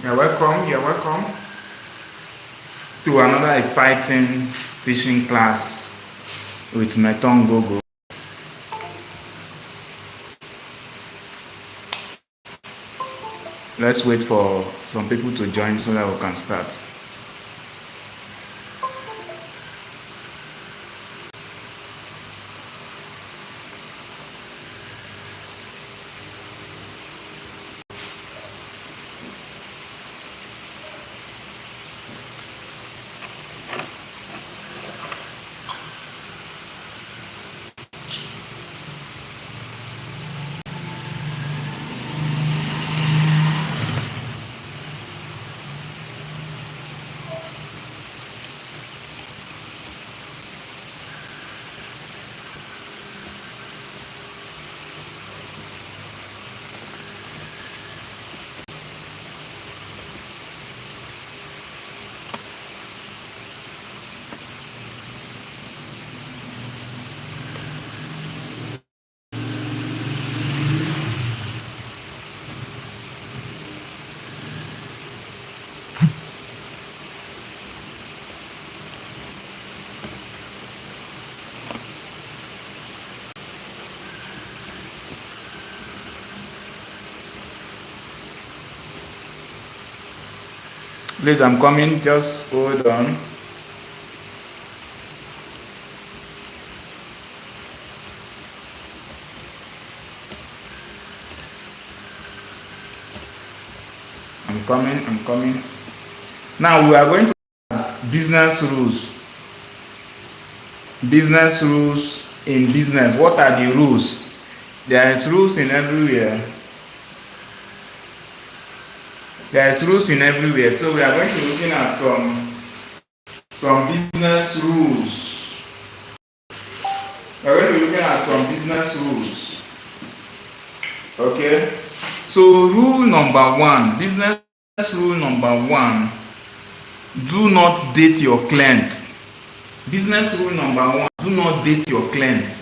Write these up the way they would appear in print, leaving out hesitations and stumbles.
You're welcome. You're welcome to another exciting teaching class with Metong Gogo. Let's wait for some people to join so that we can start. Please, I'm coming. Just hold on. I'm coming. Now we are going to business rules. Business rules in business. What are the rules? There is rules in everywhere. So we are going to be looking at some business rules. Okay. So rule number one, business rule number one, do not date your client. Business rule number one, do not date your client.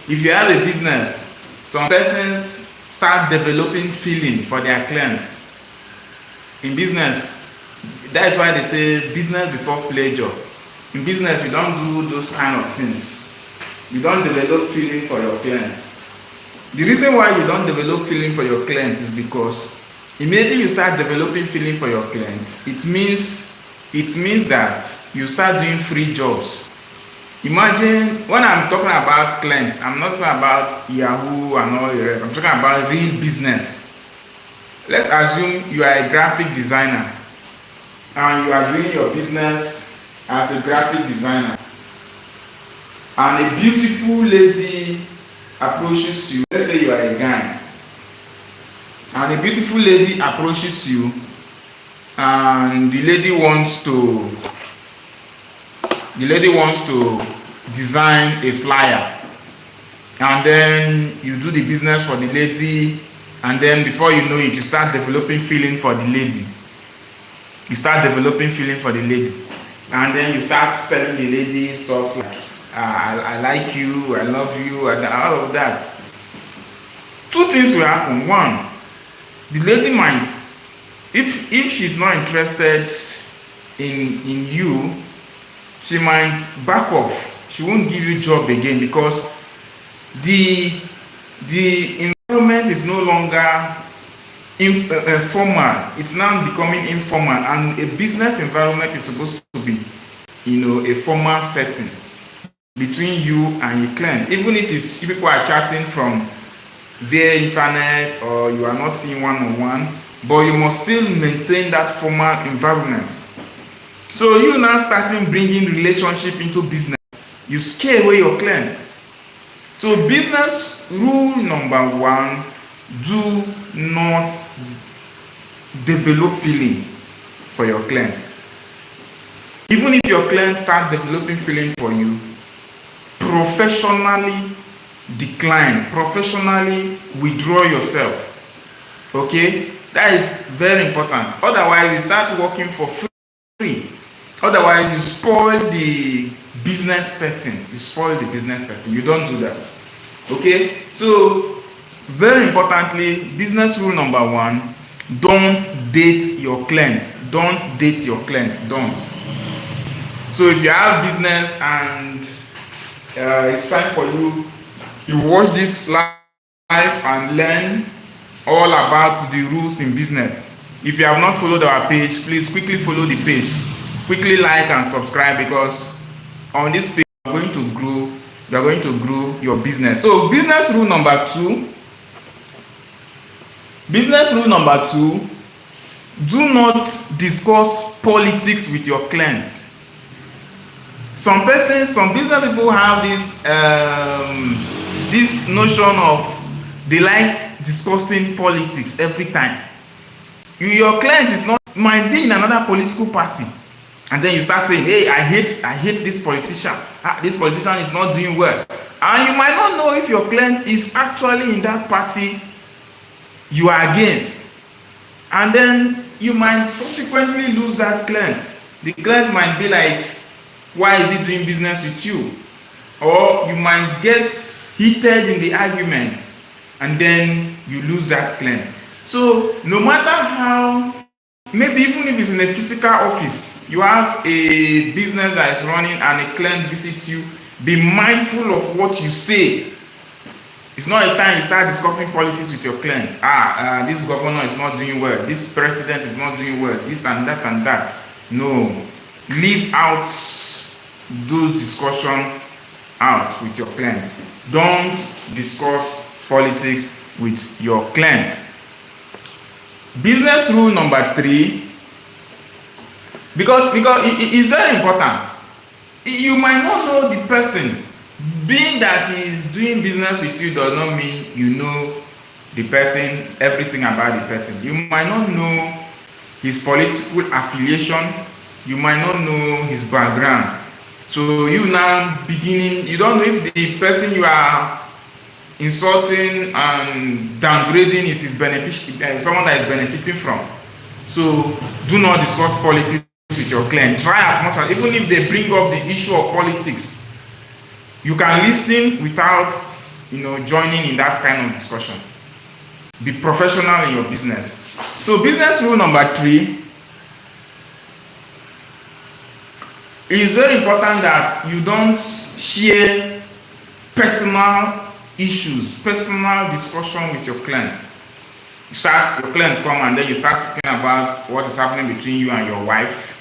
If you have a business, some persons start developing feeling for their clients. In business, that is why they say business before pleasure. In business, you don't do those kind of things. You don't develop feeling for your clients. The reason why you don't develop feeling for your clients is because immediately you start developing feeling for your clients, it means that you start doing free jobs. Imagine when I'm talking about clients, I'm not talking about Yahoo and all the rest. I'm talking about real business. Let's assume you are a graphic designer and you are doing your business as a graphic designer, and a beautiful lady approaches you. Let's say you are a guy, and a beautiful lady approaches you, and the lady wants to design a flyer, and then you do the business for the lady, and then before you know it, you start developing feeling for the lady. And then you start telling the lady stuff like, I like you, I love you, and all of that. Two things will happen. One, the lady might, if she's not interested in you, she might back off. She won't give you job again, because the environment is no longer formal. It's now becoming informal, and a business environment is supposed to be, a formal setting between you and your client. Even if people are chatting from via internet, or you are not seeing one-on-one, but you must still maintain that formal environment. So you now starting bringing relationship into business, you scare away your clients. So business rule number one, do not develop feeling for your clients. Even if your clients start developing feeling for you, professionally decline, professionally withdraw yourself. Okay, that is very important. Otherwise you start working for free. Otherwise you spoil the business setting. You don't do that. Okay, so very importantly, business rule number one, Don't date your client. Don't date your client. Don't. So if you have business and it's time for you, you watch this live and learn all about the rules in business. If you have not followed our page, please quickly follow the page. Quickly like and subscribe, because on this page you are going to grow. You are going to grow your business. So business rule number 2. Business rule number 2. Do not discuss politics with your clients. Some business people have this notion of they like discussing politics every time. Your client might be in another political party, and then you start saying, hey, I hate this politician. This politician is not doing well. And you might not know if your client is actually in that party you are against, and then you might subsequently lose that client. The client might be like, why is he doing business with you? Or you might get heated in the argument, and then you lose that client. So no matter how, maybe even if it's in a physical office, you have a business that is running and a client visits you, be mindful of what you say. It's not a time you start discussing politics with your clients. This governor is not doing well, this president is not doing well, this and that and that. No, leave out those discussions out with your clients. Don't discuss politics with your clients. Business rule number 3, because it is very important. You might not know the person. Being that he is doing business with you does not mean you know the person, everything about the person. You might not know his political affiliation. You might not know his background. So you now you don't know if the person you are insulting and downgrading is someone that is benefiting from. So do not discuss politics with your client. Try as much as, even if they bring up the issue of politics, you can listen without joining in that kind of discussion. Be professional in your business. So business rule number 3, it is very important that you don't share personal issues, personal discussion with your client. Your client come and then you start talking about what is happening between you and your wife,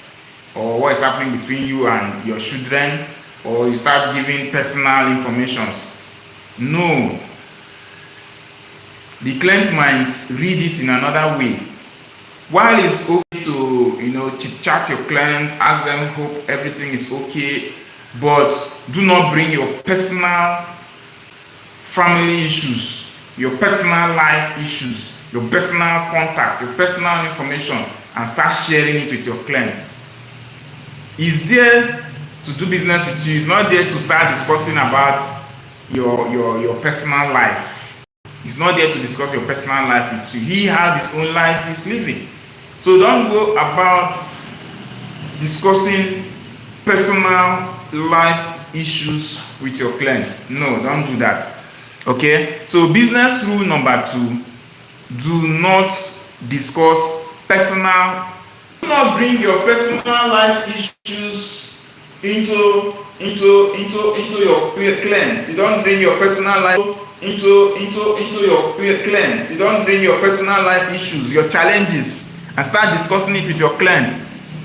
or what is happening between you and your children, or you start giving personal information. No. The client might read it in another way. While it's okay to chit-chat your clients, ask them, hope everything is okay, but do not bring your personal family issues, your personal life issues, your personal contact, your personal information, and start sharing it with your client. He's there to do business with you. He's not there to start discussing about your personal life. He's not there to discuss your personal life with you. He has his own life he's living. So don't go about discussing personal life issues with your clients. No, don't do that. Okay? So business rule number 2, do not discuss personal. Do not bring your personal life issues into your clients. You don't bring your personal life into your clients. You don't bring your personal life issues, your challenges, and start discussing it with your client.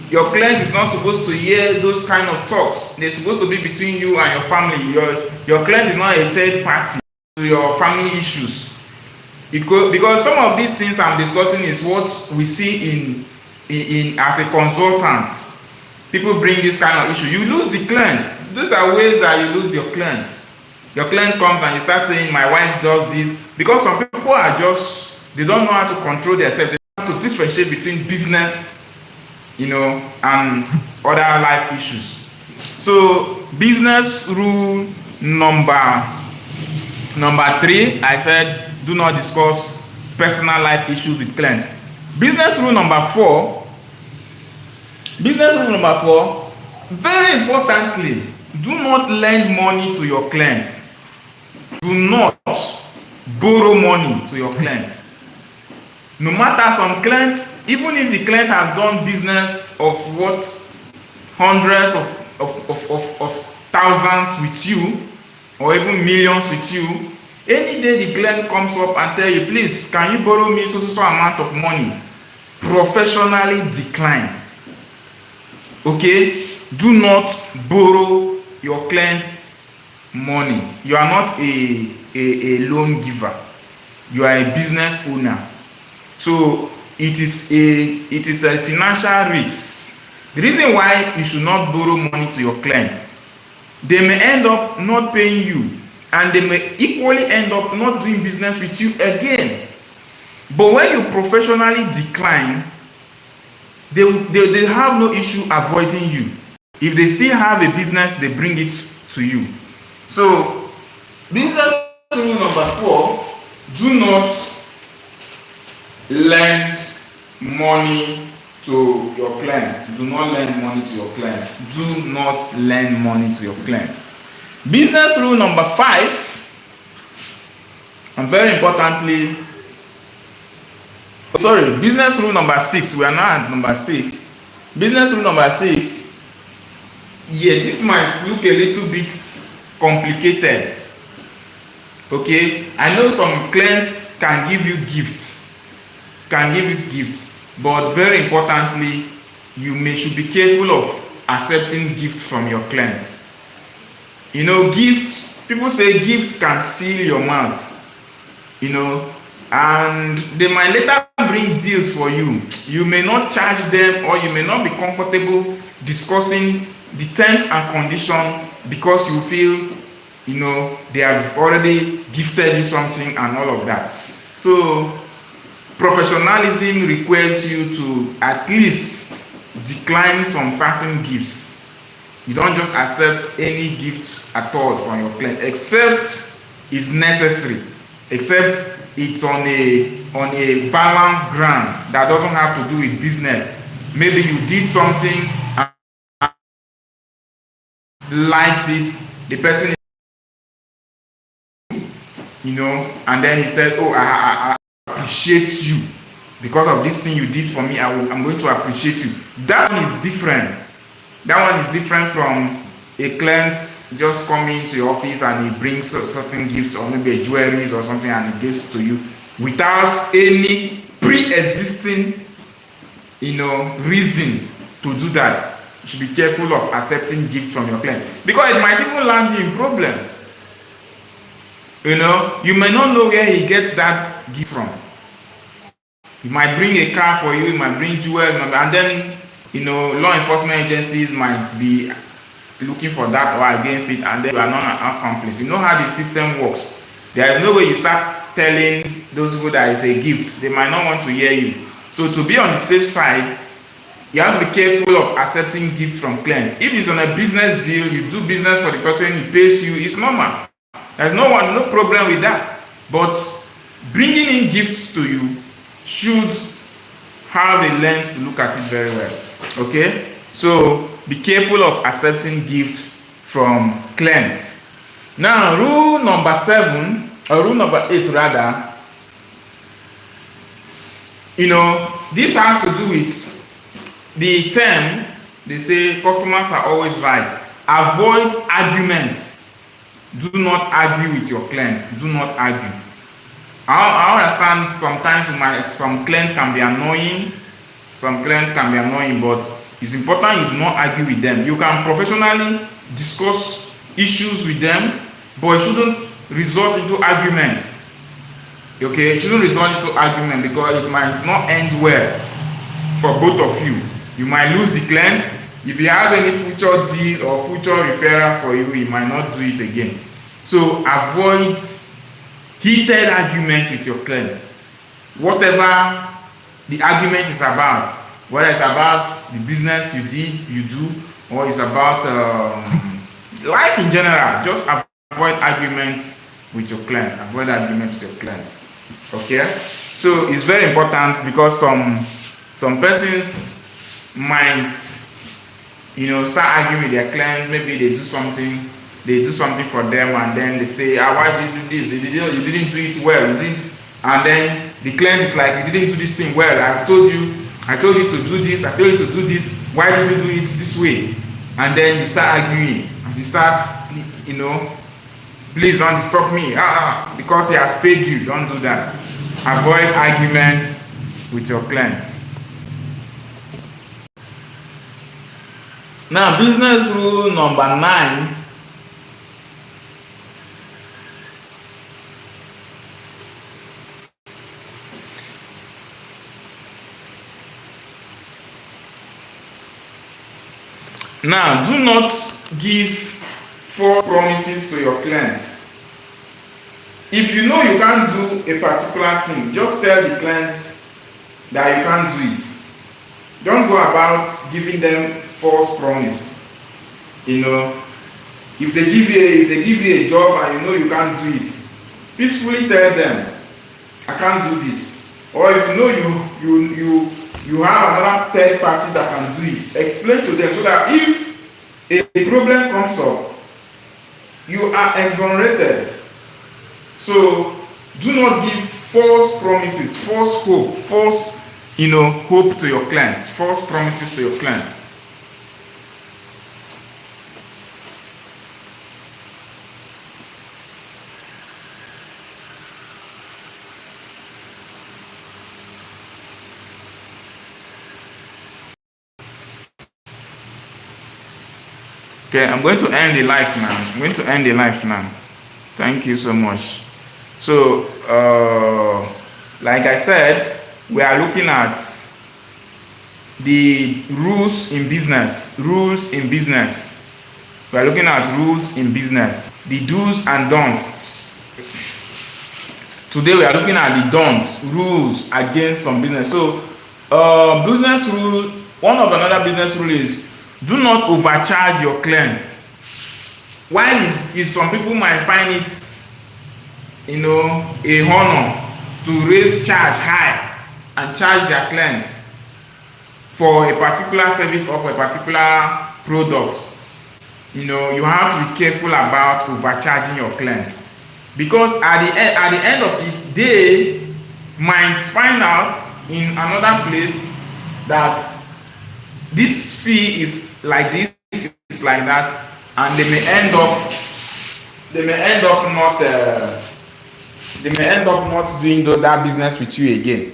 Your client is not supposed to hear those kind of talks. They're supposed to be between you and your family. Your client is not a third party to your family issues. Because some of these things I'm discussing is what we see in as a consultant. People bring this kind of issue. You lose the client. Those are ways that you lose your client. Your client comes and you start saying, my wife does this. Because some people they don't know how to control themselves. They don't know how to differentiate between business, and other life issues. So business rule number 3, I said, do not discuss personal life issues with clients. Business rule number 4, very importantly, do not lend money to your clients. Do not borrow money to your clients. No matter some clients, even if the client has done business of what hundreds of thousands with you, or even millions with you, any day the client comes up and tell you, please, can you borrow me so amount of money? Professionally decline. Okay? Do not borrow your client money. You are not a loan giver. You are a business owner. So it is a financial risk. The reason why you should not borrow money to your client, they may end up not paying you, and they may equally end up not doing business with you again. But when you professionally decline, they have no issue avoiding you. If they still have a business, they bring it to you. So business rule number 4, do not lend money to your clients. Do not lend money to your clients. Do not lend money to your clients. Business rule number 5, and very importantly, business rule number 6. We are now at number 6. Business rule number 6. Yeah, this might look a little bit complicated. Okay, I know some clients can give you gift, but very importantly, you should be careful of accepting gift from your clients. You know, people say gift can seal your mouth, and they might later bring deals for you. You may not charge them, or you may not be comfortable discussing the terms and conditions because you feel, they have already gifted you something and all of that. So professionalism requires you to at least decline some certain gifts. You don't just accept any gift at all from your client, except it's necessary, except it's on a balanced ground that doesn't have to do with business. Maybe you did something and likes it, the person, and then he said, oh, I appreciate you because of this thing you did for me. I'm going to appreciate you. That one is different. From a client just coming to your office and he brings a certain gift, or maybe a jewelry or something, and he gives to you without any pre-existing reason to do that. You should be careful of accepting gift from your client, because it might even land you in problem. You may not know where he gets that gift from. He might bring a car for you, he might bring jewelry, and then law enforcement agencies might be looking for that or against it, and then you are not an accomplice. You know how the system works. There is no way you start telling those people that it's a gift. They might not want to hear you. So to be on the safe side, you have to be careful of accepting gifts from clients. If it's on a business deal, you do business for the person, he pays you, it's normal. There's no problem with that. But bringing in gifts to you should have a lens to look at it very well. Okay, so be careful of accepting gifts from clients. Now, rule number 8 rather, this has to do with the term. They say customers are always right. Avoid arguments. Do not argue with your clients. Do not argue. I understand sometimes some clients can be annoying. But it's important you do not argue with them. You can professionally discuss issues with them, but it shouldn't result into arguments. Okay, it shouldn't result into argument, because it might not end well for both of you. You might lose the client. If he has any future deal or future referral for you, he might not do it again. So avoid heated argument with your clients. Whatever the argument is about, whether it's about the business you do, or it's about life in general, just avoid arguments with your client. Okay, so it's very important, because some persons might start arguing with their client. Maybe they do something for them, and then they say, why did you do this? You didn't do it well. and then the client is like, you didn't do this thing well, I told you to do this, I told you to do this, why did you do it this way? And then you start arguing, as you start, please don't disturb me, because he has paid you. Don't do that. Avoid arguments with your clients. Now, business rule number 9. Now, do not give false promises to your clients. If you know you can't do a particular thing, just tell the client that you can't do it. Don't go about giving them false promise. If they give you a job and you know you can't do it, peacefully tell them, I can't do this. Or if you know you have another third party that can do it, explain to them, so that if a problem comes up, you are exonerated. So do not give false promises, false hope, false hope to your clients, false promises to your clients. Okay, I'm going to end the live now. Thank you so much. So, like I said, we are looking at the rules in business. We are looking at rules in business, the do's and don'ts. Today we are looking at the don'ts, rules against some business. So, business rule, one of another business rule is, do not overcharge your clients. While is some people might find it, a honor to raise charge high and charge their clients for a particular service or for a particular product. You have to be careful about overcharging your clients, because at the end of it, they might find out in another place that this fee is like this, is like that, and they may end up not doing that business with you again.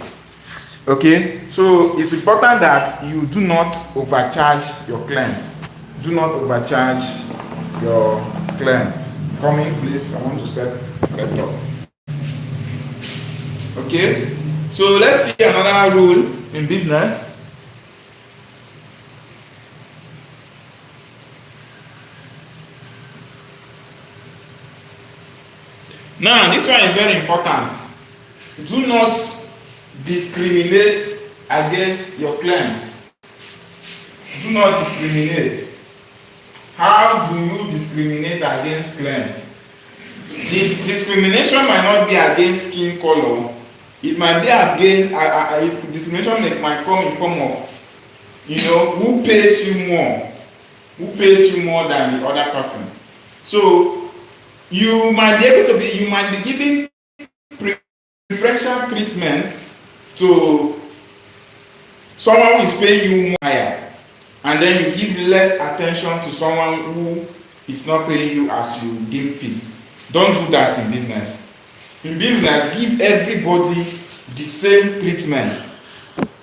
Okay, so it's important that you do not overcharge your clients. Do not overcharge your clients. Come in, please. I want to set up. Okay, so let's see another rule in business. Now, this one is very important. Do not discriminate against your clients. Do not discriminate. How do you discriminate against clients? The discrimination might not be against skin color. It might be against discrimination that might come in form of, who pays you more than the other person. So you might be giving preferential treatment to someone who is paying you more higher, and then you give less attention to someone who is not paying you as you deem fit. Don't do that in business. In business, give everybody the same treatment.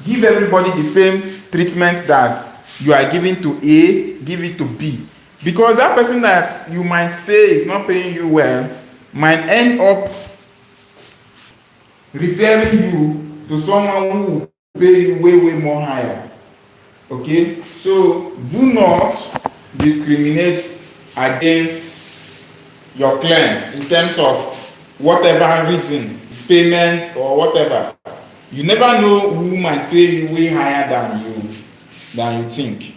Give everybody the same treatment that you are giving to A, give it to B. Because that person that you might say is not paying you well might end up referring you to someone who will pay you way more higher. Okay, so do not discriminate against your clients in terms of whatever reason, payment or whatever. You never know who might pay you way higher than you think.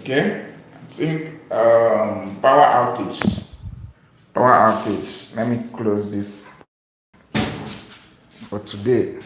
Okay, I think power outage. Let me close this for today.